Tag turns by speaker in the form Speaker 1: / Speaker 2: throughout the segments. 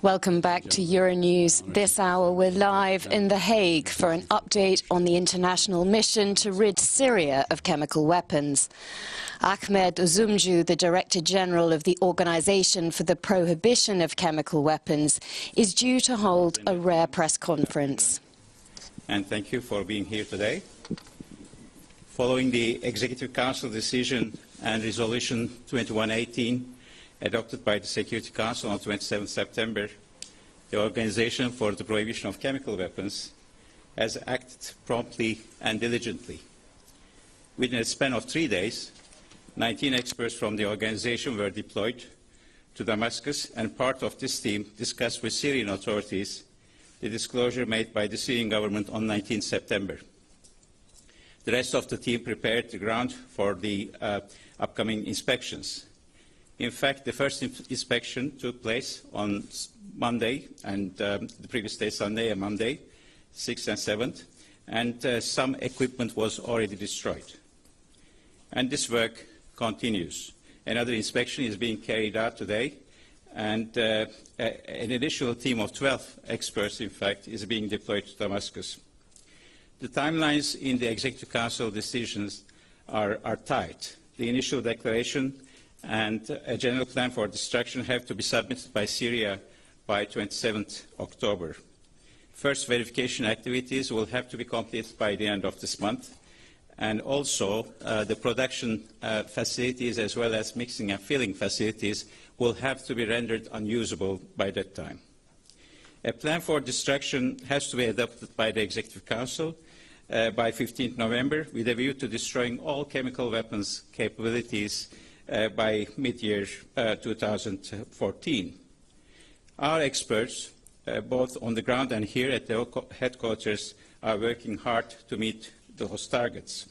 Speaker 1: Welcome back to Euronews. This hour we're live in The Hague for an update on the international mission to rid Syria of chemical weapons. Ahmet Üzümcü, the Director General of the Organization for the Prohibition of Chemical Weapons, is due to hold a rare press conference.
Speaker 2: And thank you for being here today. Following the Executive Council decision and Resolution 2118, adopted by the Security Council on 27 September, the Organization for the Prohibition of Chemical Weapons has acted promptly and diligently. Within a span of 3 days, 19 experts from the organization were deployed to Damascus, and part of this team discussed with Syrian authorities the disclosure made by the Syrian government on 19 September. The rest of the team prepared the ground for the upcoming inspections. In fact, the first inspection took place on Monday, and the previous day, Sunday and Monday, 6th and 7th, and some equipment was already destroyed. And this work continues. Another inspection is being carried out today, and an additional team of 12 experts, in fact, is being deployed to Damascus. The timelines in the Executive Council decisions are tight. The initial declaration and a general plan for destruction have to be submitted by Syria by 27th October. First verification activities will have to be completed by the end of this month, and also the production facilities as well as mixing and filling facilities will have to be rendered unusable by that time. A plan for destruction has to be adopted by the Executive Council by 15th November with a view to destroying all chemical weapons capabilities by mid-year 2014. Our experts, both on the ground and here at the headquarters, are working hard to meet those targets.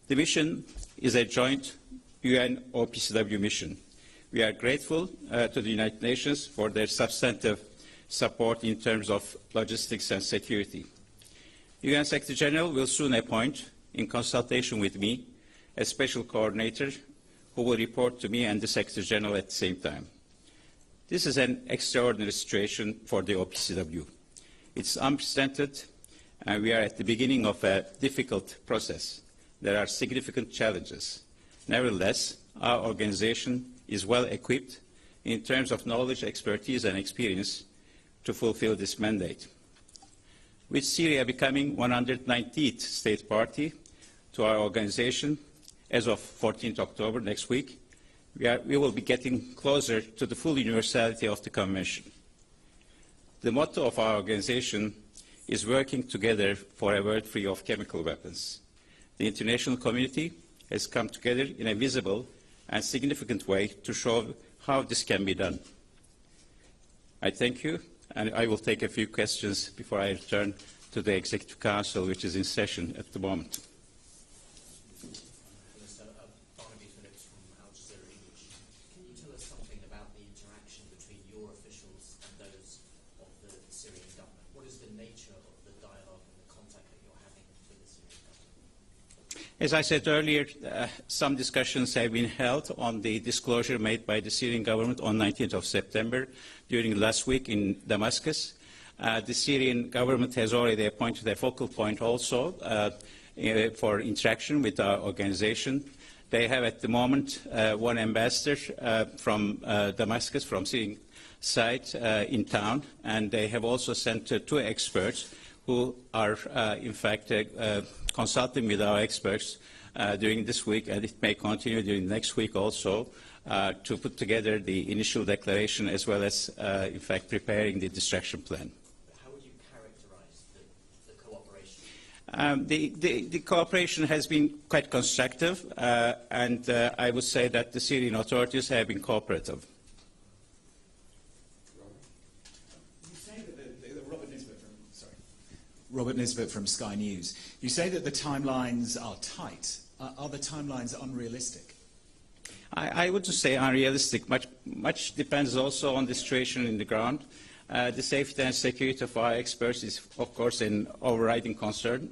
Speaker 2: The mission is a joint UN OPCW mission. We are grateful to the United Nations for their substantive support in terms of logistics and security. The UN Secretary General will soon appoint, in consultation with me, a special coordinator who will report to me and the Secretary General at the same time. This is an extraordinary situation for the OPCW. It's unprecedented, and we are at the beginning of a difficult process. There are significant challenges. Nevertheless, our organization is well equipped in terms of knowledge, expertise, and experience to fulfill this mandate. With Syria becoming 119th state party to our organization, as of 14th October next week, we will be getting closer to the full universality of the Convention. The motto of our organization is working together for a world free of chemical weapons. The international community has come together in a visible and significant way to show how this can be done. I thank you, and I will take a few questions before I return to the Executive Council, which is in session at the moment.
Speaker 3: Can you tell us something about the interaction between your officials and those of the Syrian government? What is the nature of the dialogue and the contact that you're having with the Syrian government?
Speaker 2: As I said earlier, some discussions have been held on the disclosure made by the Syrian government on 19th of September during last week in Damascus. The Syrian government has already appointed a focal point also for interaction with our organization. They have at the moment one ambassador from Damascus, from Syrian side in town, and they have also sent 2 experts who are in fact consulting with our experts during this week, and it may continue during next week also, to put together the initial declaration as well as in fact preparing the destruction plan.
Speaker 3: How would you characterize the cooperation?
Speaker 2: The cooperation has been quite constructive, and I would say that the Syrian authorities have been cooperative.
Speaker 4: You say that Robert Nisbet from Sky News. You say that the timelines are tight. Are the timelines unrealistic?
Speaker 2: I would say unrealistic. Much depends also on the situation in the ground. The safety and security of our experts is, of course, an overriding concern.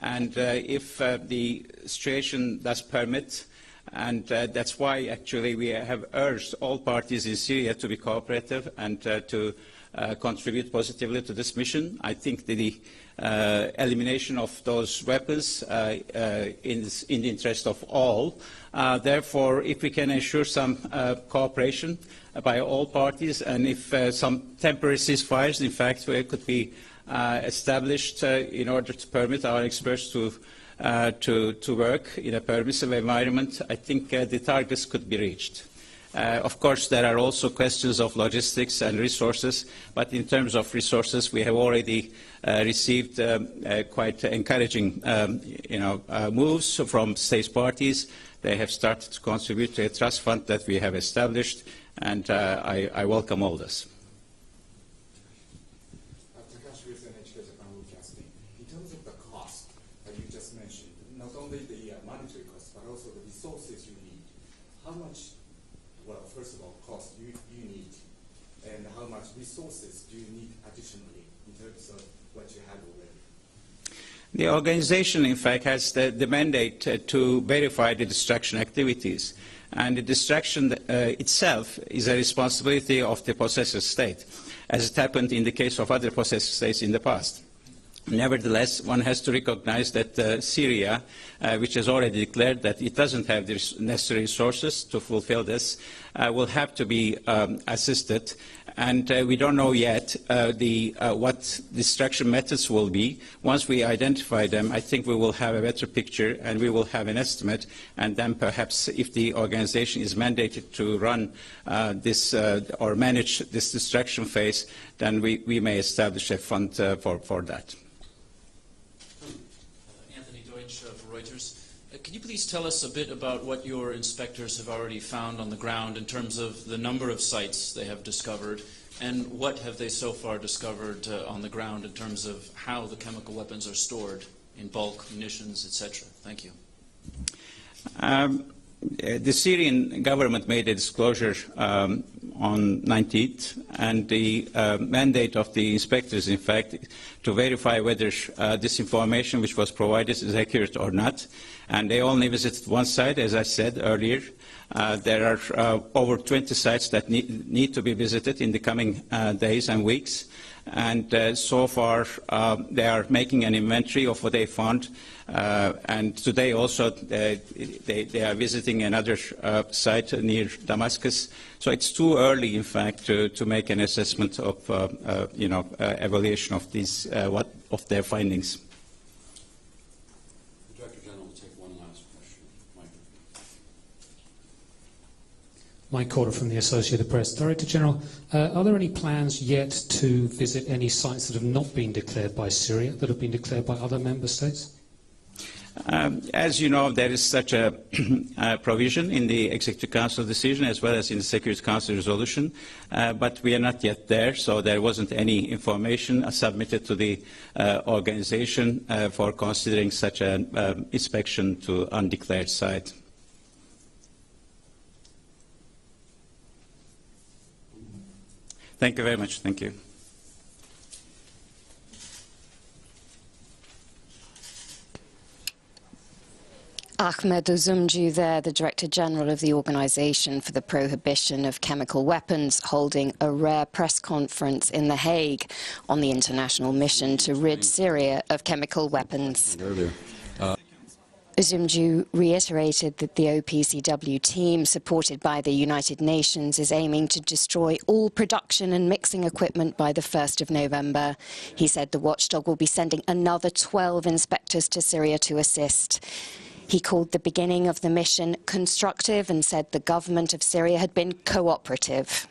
Speaker 2: And if the situation does permit, And that's why, actually, we have urged all parties in Syria to be cooperative and to contribute positively to this mission. I think the elimination of those weapons is in the interest of all. Therefore, if we can ensure some cooperation by all parties, and if some temporary ceasefires, in fact, could be established in order to permit our experts to work in a permissive environment, I think the targets could be reached. Of course, there are also questions of logistics and resources, but in terms of resources, we have already received quite encouraging moves from state parties. They have started to contribute to a trust fund that we have established, and I welcome all this.
Speaker 5: In terms of the cost that you just mentioned, not only the monetary cost, but also the resources you need, how much, well, first of all, cost you need, and how much resources do you need additionally in terms of what you have already?
Speaker 2: The organization, in fact, has the mandate to verify the destruction activities. And the destruction itself is a responsibility of the possessor state, as it happened in the case of other possessor states in the past. Nevertheless, one has to recognize that Syria, which has already declared that it doesn't have the necessary resources to fulfill this, will have to be assisted. And we don't know yet what destruction methods will be. Once we identify them, I think we will have a better picture and we will have an estimate. And then perhaps if the organization is mandated to run this or manage this destruction phase, then we may establish a fund for that.
Speaker 6: Can you please tell us a bit about what your inspectors have already found on the ground in terms of the number of sites they have discovered, and what have they so far discovered on the ground in terms of how the chemical weapons are stored in bulk, munitions, etc.? Thank you.
Speaker 2: The Syrian government made a disclosure on 19th, and the mandate of the inspectors, in fact, to verify whether this information which was provided is accurate or not. And they only visited one site, as I said earlier. There are over 20 sites that need to be visited in the coming days and weeks. And so far, they are making an inventory of what they found. And today also, they are visiting another site near Damascus. So it's too early, in fact, to make an assessment of, evaluation of these, of their findings.
Speaker 7: The Director General will take one last question.
Speaker 8: Mike Corder from the Associated Press. Director General, are there any plans yet to visit any sites that have not been declared by Syria, that have been declared by other member states?
Speaker 2: As you know, there is such a provision in the Executive Council decision as well as in the Security Council resolution, but we are not yet there, so there wasn't any information submitted to the organization for considering such an inspection to undeclared site. Thank you very much. Thank you.
Speaker 1: Ahmet Üzümcü there, the Director General of the Organisation for the Prohibition of Chemical Weapons, holding a rare press conference in The Hague on the international mission to rid Syria of chemical weapons. Üzümcü reiterated that the OPCW team, supported by the United Nations, is aiming to destroy all production and mixing equipment by the 1st of November. He said the watchdog will be sending another 12 inspectors to Syria to assist. He called the beginning of the mission constructive and said the government of Syria had been cooperative.